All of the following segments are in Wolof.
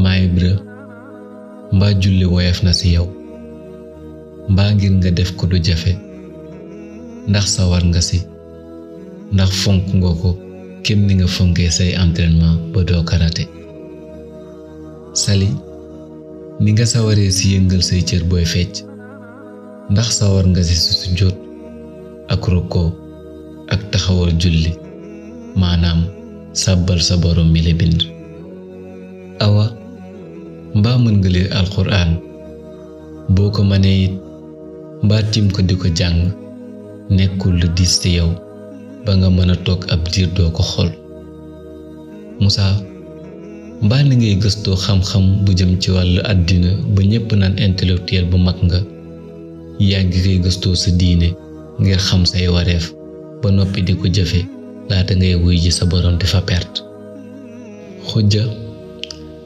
Maa Ibra mbaa julli woyof na ci yow mbaa ngir nga def ko du jafe ndax sawar nga ci ndax fonk nga ko kem ni nga fonkee say entraînement ba doo karate Sali ni nga sawaree ci yëngal say cër booy fecc ndax sawar nga ci sujjóot ak rukkoo ak taxawal julli maanaam sàbbal sa borom mi la bind Awa mbaa mën nga lire alxuraan boo ko mënee it mbaa tim ko di ko jàng nekkul lu diis ci yow ba nga mën a toog ab diir doo ko xool Musaa mbaa ni ngay gëstoo xam-xam bu jëm ci wàllu àddina ba ñépp naan intellectuel bu mag nga yaa ngi koy gëstoo sa diine ngir xam say wareef ba noppi di ko jëfe laata ngay wuy ji sa borom di fa perte Xujja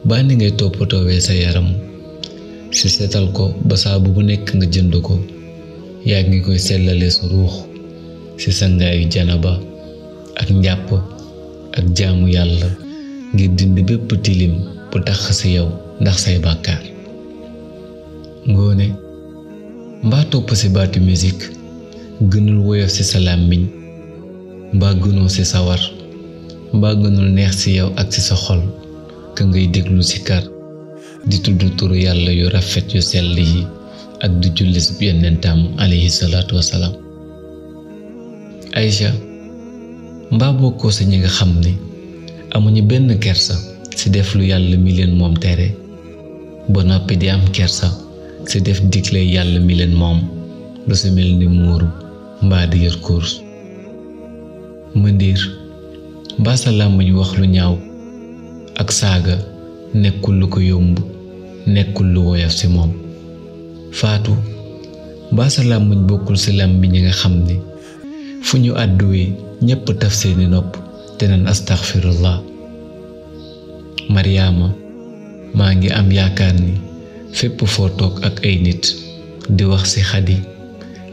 baa ni ngay toppatoowee sa yaram ci setal ko ba saabu bu nekk nga jënd ko yaa ngi koy sellale sa ruux ci sangaayu janaba ak njàpp ak jaamu yàlla ngir dindi bépp tilim bu tax ci yow ndax say bàkkaar Ngoone mbaa topp ci baatu musique gënul woyof ci sa làmmiñ mbaa gënoo ci sawar mbaa gënul neex ci yow ak ci sa xol ka ngay déglu ci kar di tudd turu yàlla yu rafet yu sell yi ak di julli ci yonentam alayhi salaatu wasalaam Aïcha mbaa bokkoo ci ñi nga xam ni amuñu benn kersa ci def lu yàlla mi leen moom tere ba noppi di am kersa ci def digle yàlla mi leen moom lu ci mel ni muuru mbaa di yor course Mëndiir mbaa sa làmmiñ wax lu ñaaw ak saaga nekkul lu ko yomb nekkul lu woyof ci moom Faatu mbaa sa làmmiñ bokkul ci làmmiñ ñi nga xam ni fu ñu àdduwee ñépp taf seeni nopp te naan astaghfirullah Mariama maa ngi am yaakaar ni fépp foo toog ak ay nit di wax ci Xadi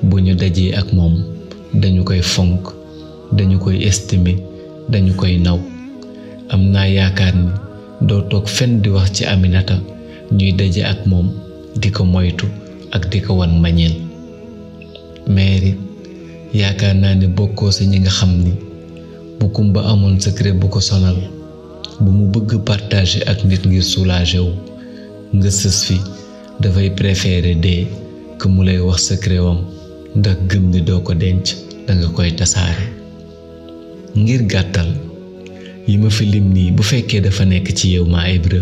bu ñu dajee ak moom dañu koy fonk dañu koy estimer dañu koy naw am naa yaakaar ni doo toog fenn di wax ci Aminata ñuy daje ak moom di ko moytu ak di ko wan mbañeel Mary yaakaar naa ne bokkoo ci ñi nga xam ni bu kumba amoon secret bu ko sonal bu mu bëgg partager ak nit ngir soulager wu nga sës fi dafay préférer dee que mu lay wax secret wam ndax gëm ni doo ko denc danga koy tasaare ngir gàttal yi ma fi lim nii bu fekkee dafa nekk ci yow Maa Ibra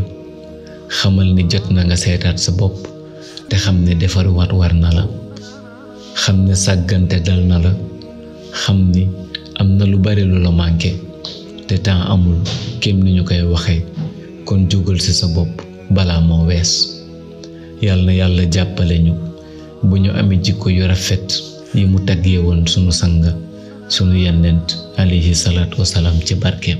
xamal ni jot na nga seetaat sa bopp te xam ne defaruwaat war na la xam ne sàggante dal na la xam ni am na lu bari lu la manqué te temps amul kem ni ñu koy waxee kon jógal ci sa bopp balaa moo wees yàlla na yàlla jàppale ñu bu ñu amee jikko yu rafet yi mu taggee woon sunu sang sunu yonent alayhi salaatu wasalaam ci barkeem